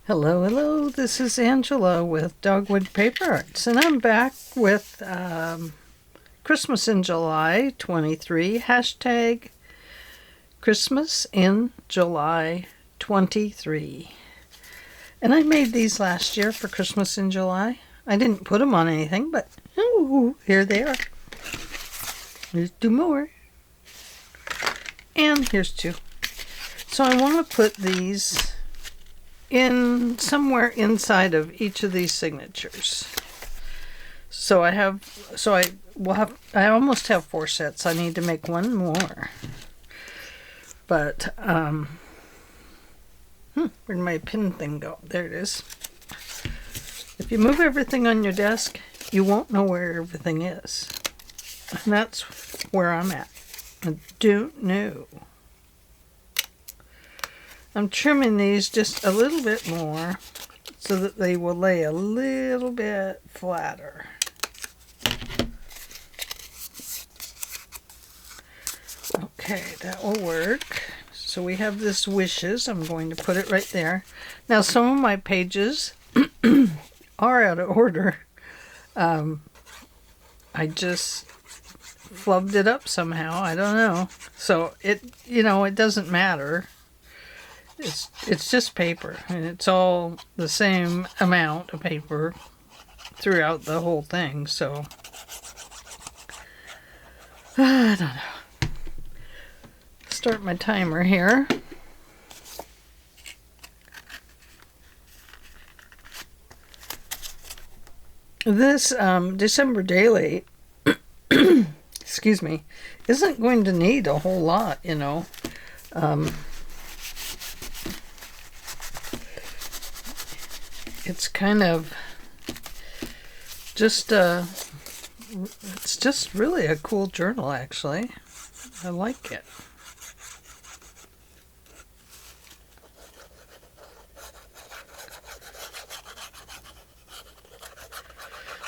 Hello, hello, this is Angela with Dogwood Paper Arts, and I'm back with Christmas in July 23, hashtag Christmas in July 23. And I made these last year for Christmas in July. I didn't put them on anything, but here they are. Here's two more. And here's two. So I want to put these in somewhere inside of each of these signatures. So I almost have 4 sets. I need to make one more. But where'd my pin thing go? There it is. If you move everything on your desk, you won't know where everything is. And that's where I'm at. I don't know. I'm trimming these just a little bit more so that they will lay a little bit flatter. Okay, that will work. So we have this wishes. I'm going to put it right there. Now some of my pages are out of order. I just flubbed it up somehow. I don't know. So it doesn't matter. It's just paper, and it's all the same amount of paper throughout the whole thing, so I don't know. Start my timer here. This December daily, excuse me, isn't going to need a whole lot, It's kind of just it's just really a cool journal, actually. I like it.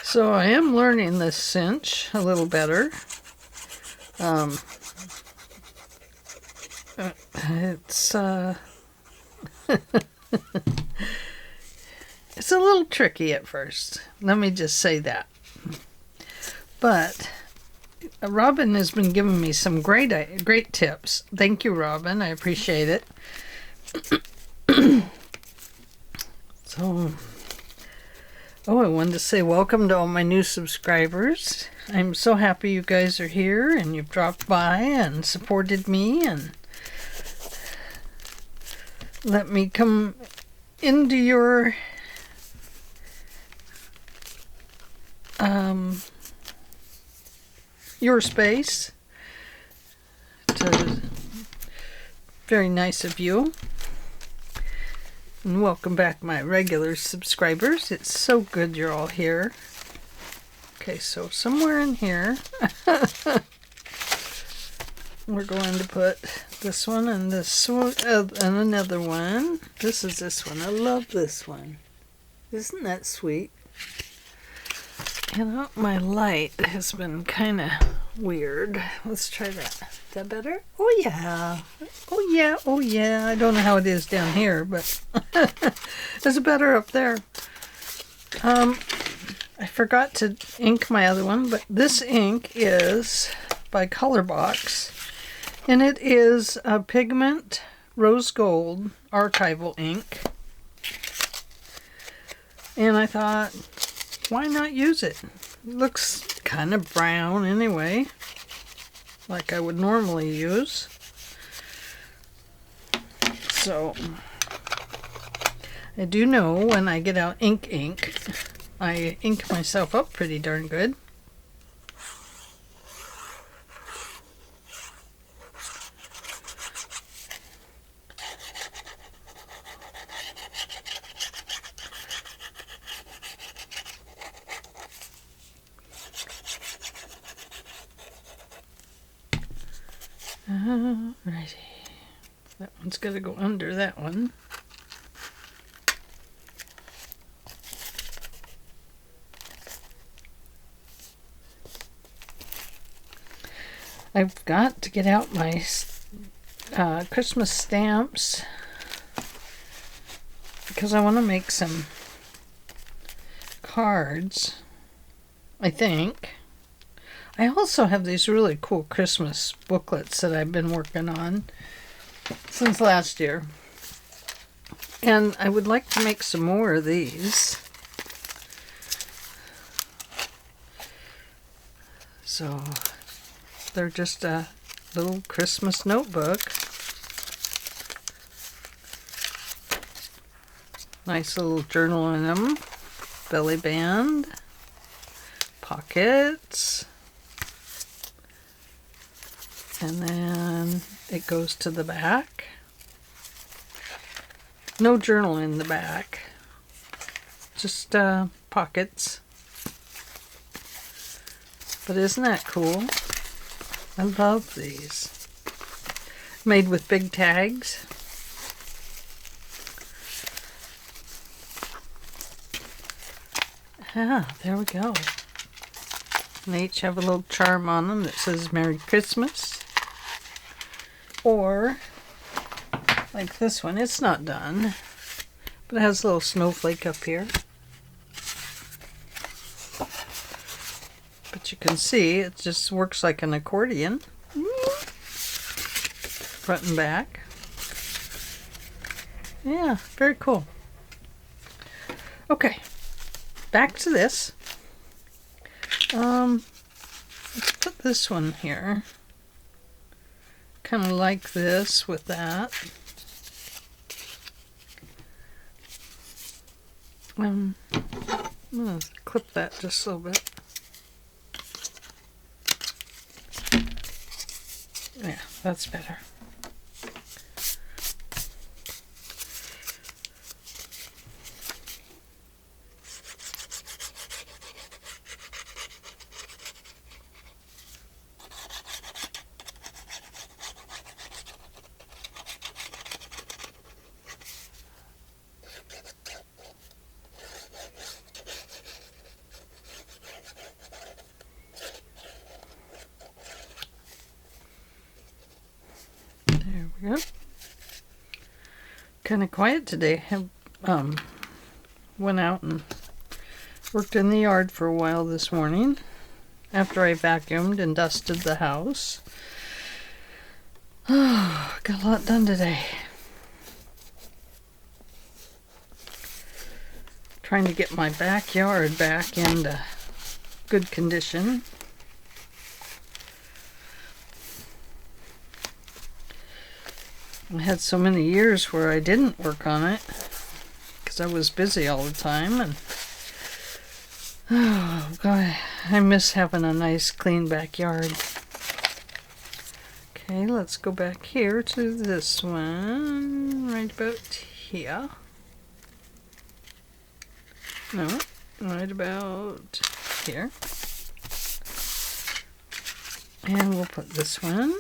So I am learning this cinch a little better. It's It's a little tricky at first. Let me just say that. But Robin has been giving me some great tips. Thank you, Robin. I appreciate it. So, I wanted to say welcome to all my new subscribers. I'm so happy you guys are here and you've dropped by and supported me and let me come into your space. Very nice of you. And welcome back, my regular subscribers. It's so good you're all here. Okay, so somewhere in here we're going to put this one and this one and another one. This is this one. I love this one. Isn't that sweet? My light has been kind of weird. Let's try that. Is that better? Oh yeah. Oh yeah. Oh yeah. I don't know how it is down here, but it's better up there. I forgot to ink my other one, but this ink is by Colorbox, and it is a pigment rose gold archival ink. And I thought, why not use it? It looks kind of brown anyway, like I would normally use. So, I do know when I get out ink, I ink myself up pretty darn good. Alrighty. That one's got to go under that one. I've got to get out my Christmas stamps because I want to make some cards, I think. I also have these really cool Christmas booklets that I've been working on since last year. And I would like to make some more of these. So they're just a little Christmas notebook. Nice little journal in them. Belly band. Pockets. And then it goes to the back. No journal in the back. Just pockets. But isn't that cool? I love these. Made with big tags. Ah, there we go. And they each have a little charm on them that says Merry Christmas. Or, like this one, it's not done, but it has a little snowflake up here. But you can see it just works like an accordion. Front and back. Yeah, very cool. Okay, back to this. Let's put this one here. Kind of like this with that. I'm going to clip that just a little bit. Yeah, that's better. Yep. Kind of quiet today. Went out and worked in the yard for a while this morning after I vacuumed and dusted the house. Oh, got a lot done today. Trying to get my backyard back into good condition. I had so many years where I didn't work on it because I was busy all the time, and oh God, I miss having a nice clean backyard. Okay, let's go back here to this one, right about here. No, right about here. And we'll put this one.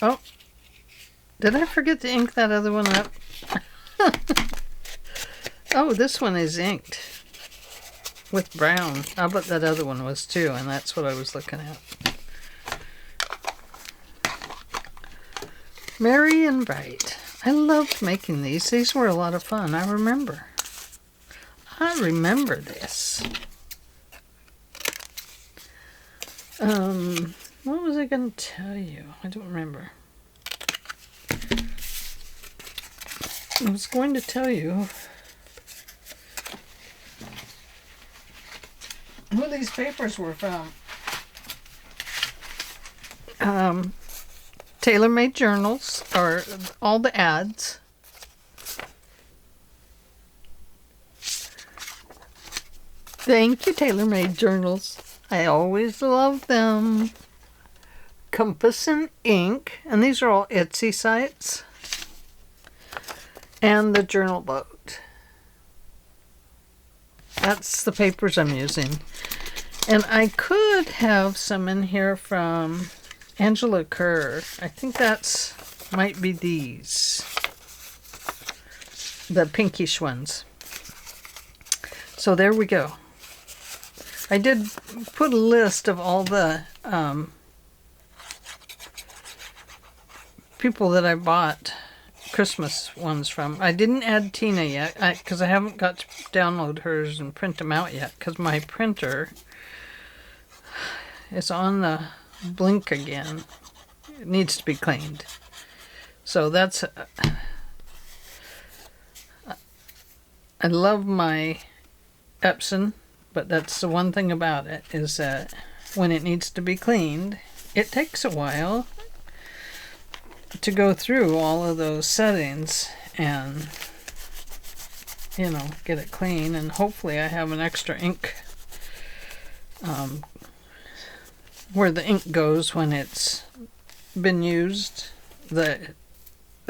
Oh, did I forget to ink that other one up? Oh, this one is inked with brown. I bet that other one was too, and that's what I was looking at. Merry and Bright. I loved making these. These were a lot of fun. I remember this. What was I going to tell you? I don't remember. I was going to tell you who these papers were from. Tailor-made journals, or all the ads. Thank you, Tailor-made journals. I always love them. Compass and Ink, and these are all Etsy sites. And the Journal Boat. That's the papers I'm using. And I could have some in here from Angela Kerr. I think that's might be these. The pinkish ones. So there we go. I did put a list of all the people that I bought Christmas ones from. I didn't add Tina yet because I haven't got to download hers and print them out yet because my printer is on the blink again. It needs to be cleaned. So that's... I love my Epson, but that's the one thing about it is that when it needs to be cleaned, it takes a while to go through all of those settings and, you know, get it clean. And hopefully I have an extra ink where the ink goes when it's been used, the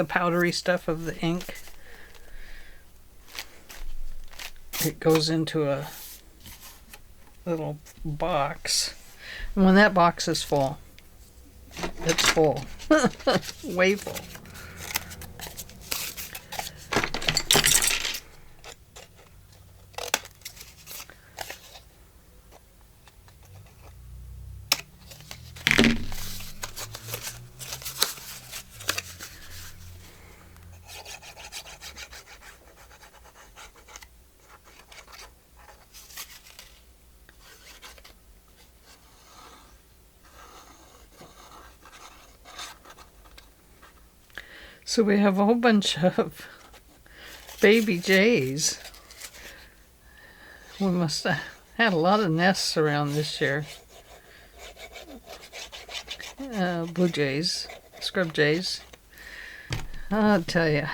powdery stuff of the ink. It goes into a little box, and when that box is full, it's full. Way full. So we have a whole bunch of baby jays. We must have had a lot of nests around this year. Blue jays, scrub jays. I'll tell you,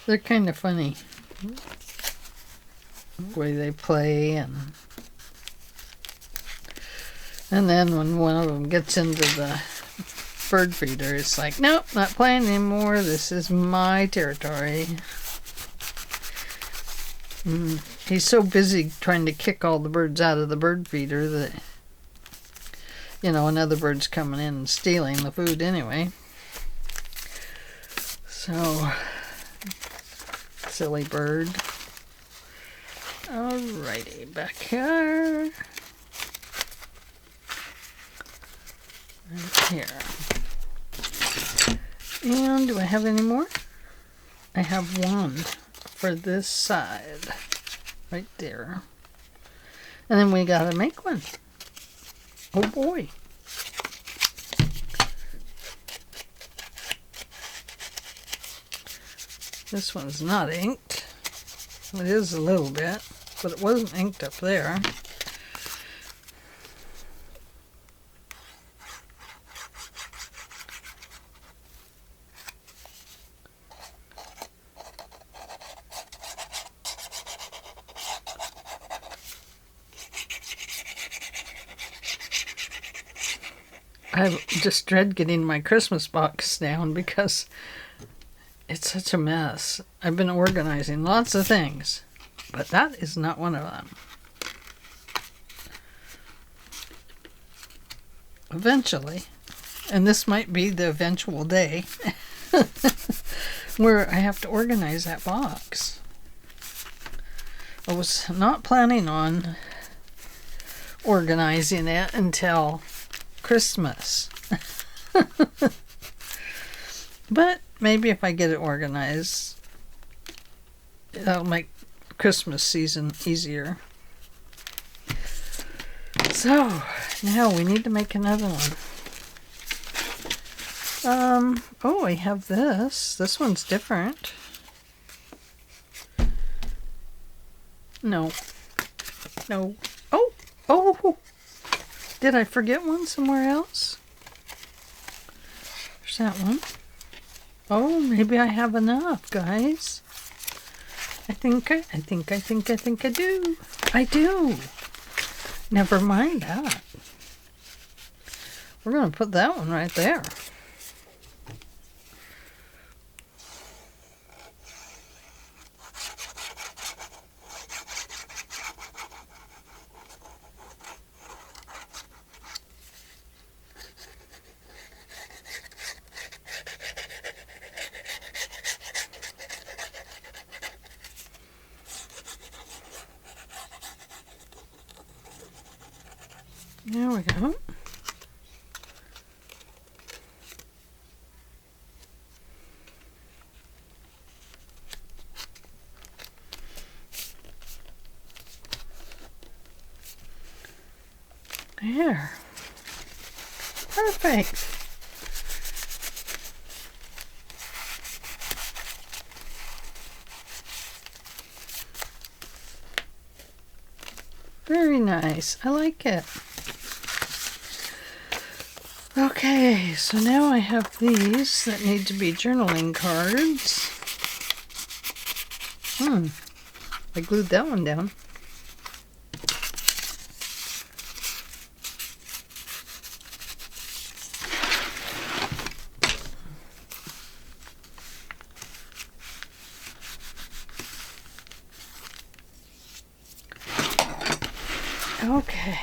they're kind of funny. The way they play, and then when one of them gets into the bird feeder, it's like, nope, not playing anymore. This is my territory. He's so busy trying to kick all the birds out of the bird feeder that, you know, another bird's coming in and stealing the food anyway. So, silly bird. Alrighty, back here. Right here. And do I have any more? I have one for this side. Right there. And then we gotta make one. Oh boy. This one's not inked. It is a little bit, but it wasn't inked up there. I just dread getting my Christmas box down because it's such a mess. I've been organizing lots of things, but that is not one of them. Eventually, and this might be the eventual day, where I have to organize that box. I was not planning on organizing it until Christmas. But maybe if I get it organized, that'll make Christmas season easier. So now we need to make another one. Oh, I have this. This one's different. No. Oh! Did I forget one somewhere else? There's that one. Oh, maybe I have enough, guys. I think I do. I do. Never mind that. We're going to put that one right there. There we go. There. Perfect. Very nice. I like it. Okay, so now I have these that need to be journaling cards. I glued that one down. Okay.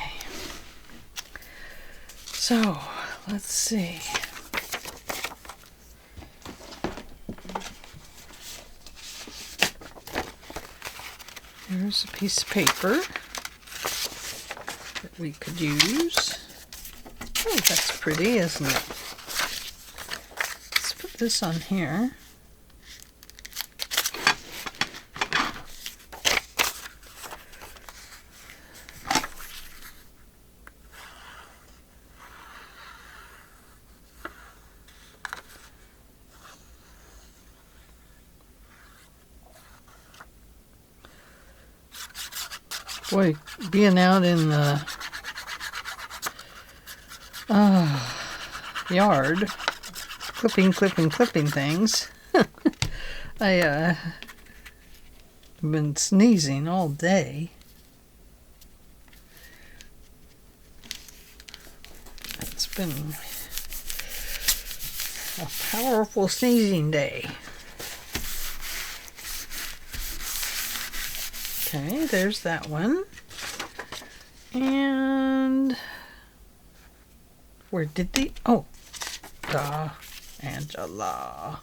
So, let's see. Here's a piece of paper that we could use. Oh, that's pretty, isn't it? Let's put this on here. Boy, being out in the yard, clipping things, I've been sneezing all day. It's been a powerful sneezing day. Okay, there's that one. And where did the... Oh, Angela.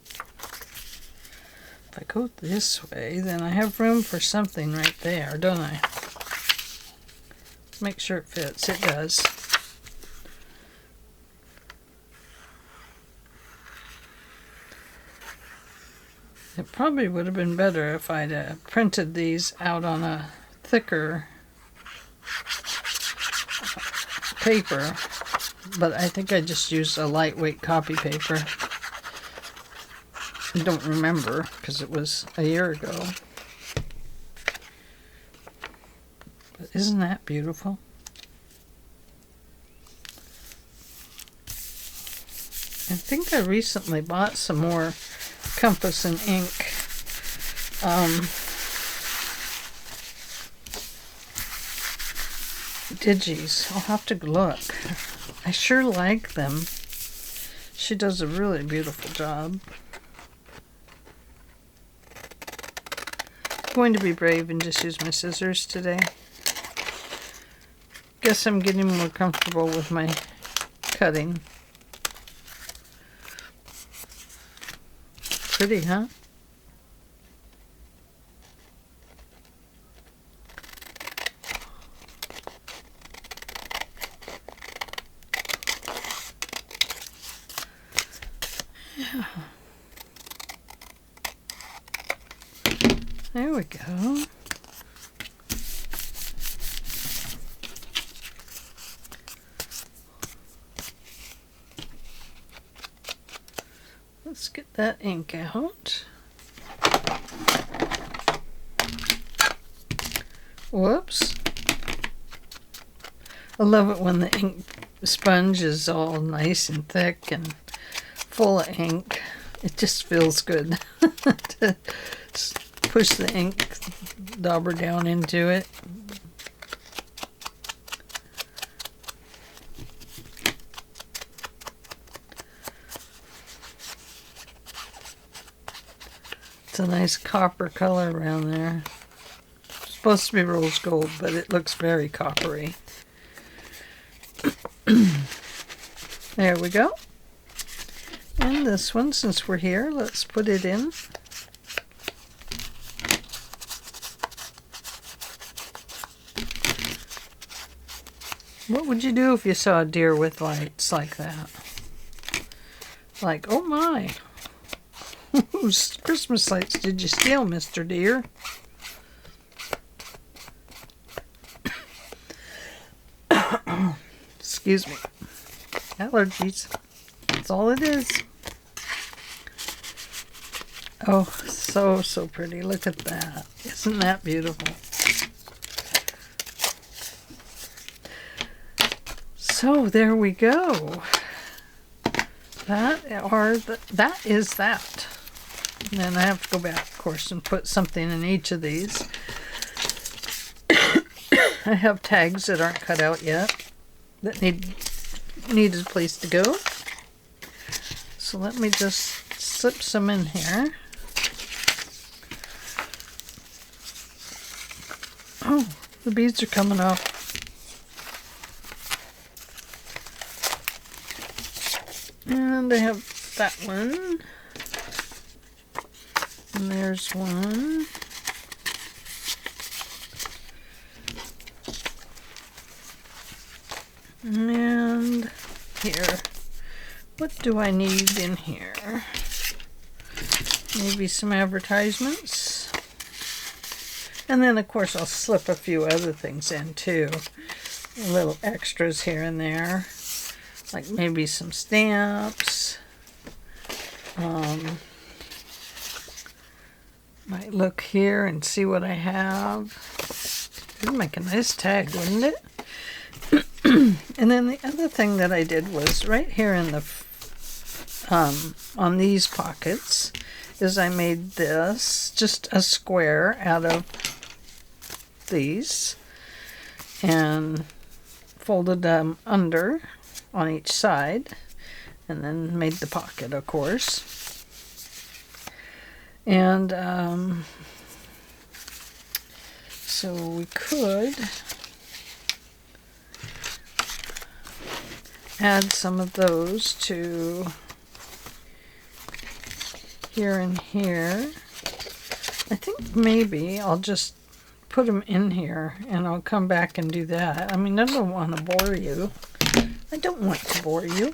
If I go this way, then I have room for something right there, don't I? Make sure it fits. It does. It probably would have been better if I'd printed these out on a thicker paper, but I think I just used a lightweight copy paper. I don't remember because it was a year ago. But isn't that beautiful? I think I recently bought some more compass and ink digis. I'll have to look. I sure like them. She does a really beautiful job. I'm going to be brave and just use my scissors today. Guess I'm getting more comfortable with my cutting. Pretty, huh? Yeah. There we go. Let's get that ink out. Whoops. I love it when the ink sponge is all nice and thick and full of ink. It just feels good to push the ink dauber down into it. It's a nice copper color around there. It's supposed to be rose gold, but it looks very coppery. There we go. And this one, since we're here, let's put it in. What would you do if you saw a deer with lights like that? Like, oh my. Whose Christmas lights did you steal, Mr. Deer? Excuse me. Allergies. That's all it is. Oh, so pretty. Look at that. Isn't that beautiful? So there we go. That is that. And then I have to go back, of course, and put something in each of these. I have tags that aren't cut out yet that need a place to go. So let me just slip some in here. Oh, the beads are coming off. And I have that one. And there's one. And here. What do I need in here? Maybe some advertisements. And then, of course, I'll slip a few other things in, too. Little extras here and there. Like maybe some stamps. Might look here and see what I have. It would make a nice tag, wouldn't it? And then the other thing that I did was right here in the on these pockets is I made this just a square out of these and folded them under on each side and then made the pocket, of course. And so we could add some of those to here and here. I think maybe I'll just put them in here and I'll come back and do that. I mean, I don't want to bore you. I don't want to bore you.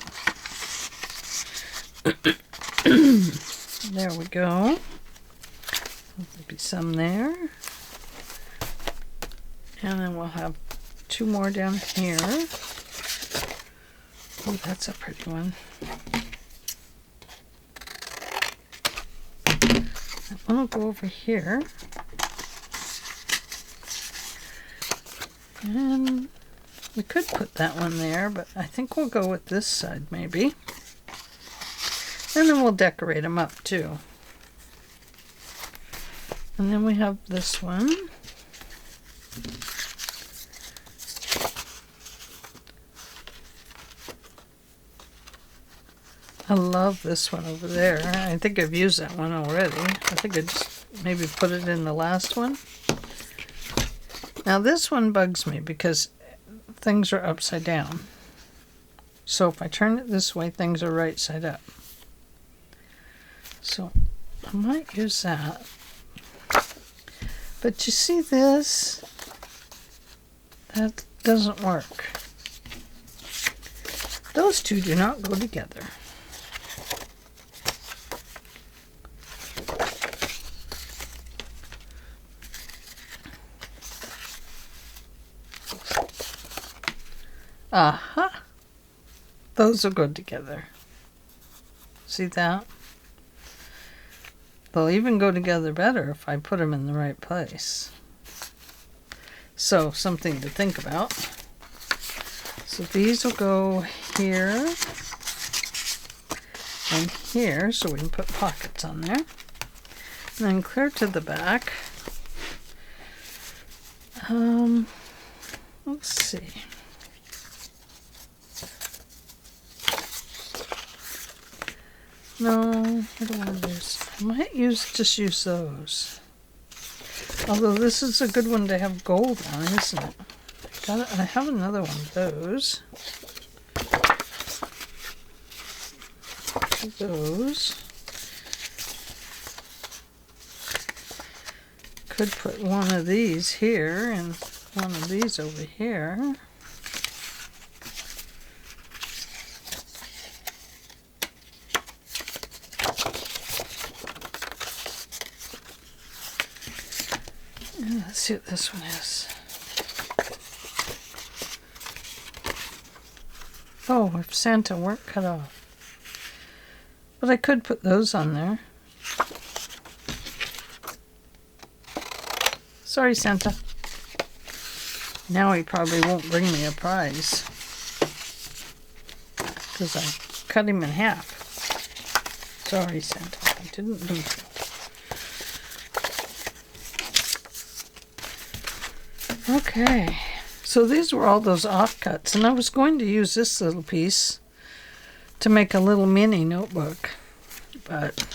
There we go. There'll be some there. And then we'll have two more down here. Oh, that's a pretty one. That one will go over here. And we could put that one there, but I think we'll go with this side maybe. And then we'll decorate them up too. And then we have this one. I love this one over there. I think I've used that one already. I think I just maybe put it in the last one. Now this one bugs me because things are upside down. So if I turn it this way, things are right side up. So I might use that. But you see this? That doesn't work. Those two do not go together. Aha! Those will go together. See that? They'll even go together better if I put them in the right place. So, something to think about. So these will go here and here, so we can put pockets on there. And then clear to the back. Let's see. No, I don't want to use. I might just use those. Although this is a good one to have gold on, isn't it? I have another one of those. Those. Could put one of these here and one of these over here. Let's see what this one is. Oh, if Santa weren't cut off. But I could put those on there. Sorry, Santa. Now he probably won't bring me a prize. Because I cut him in half. Sorry, Santa. I didn't mean to. Okay. So these were all those offcuts. And I was going to use this little piece to make a little mini notebook. But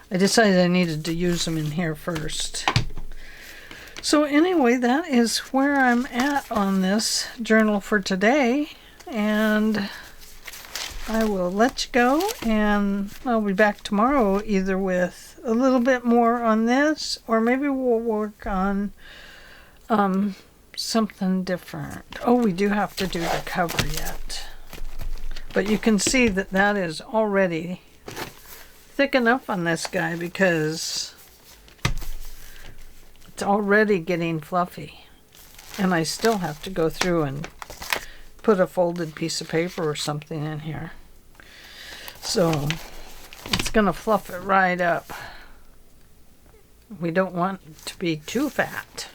I decided I needed to use them in here first. So anyway, that is where I'm at on this journal for today, and I will let you go, and I'll be back tomorrow either with a little bit more on this, or maybe we'll work on something different. Oh, we do have to do the cover yet, but you can see that that is already thick enough on this guy because it's already getting fluffy, and I still have to go through and put a folded piece of paper or something in here, so it's gonna fluff it right up. We don't want it to be too fat.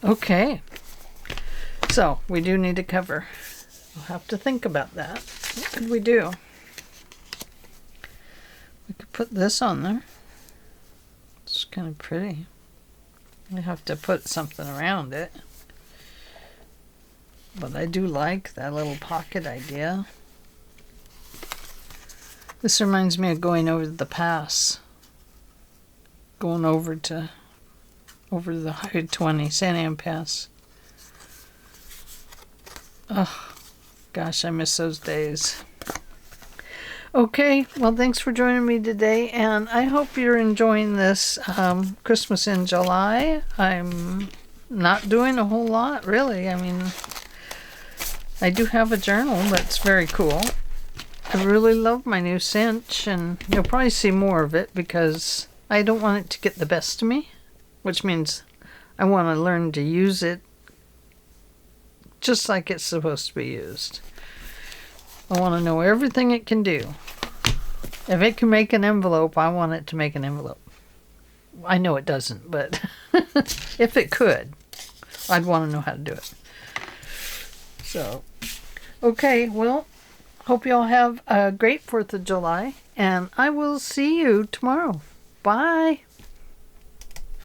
Okay, so we do need a cover. We'll have to think about that. What could we do? We could put this on there. It's kind of pretty. I have to put something around it. But I do like that little pocket idea. This reminds me of going over the pass. Going over the I-20 San Am Pass. Oh, gosh, I miss those days. Okay, well, thanks for joining me today, and I hope you're enjoying this Christmas in July. I'm not doing a whole lot, really. I mean, I do have a journal that's very cool. I really love my new cinch, and you'll probably see more of it because I don't want it to get the best of me, which means I want to learn to use it just like it's supposed to be used. I want to know everything it can do. If it can make an envelope, I want it to make an envelope. I know it doesn't, but if it could, I'd want to know how to do it. So, okay, well, hope you all have a great 4th of July, and I will see you tomorrow. Bye.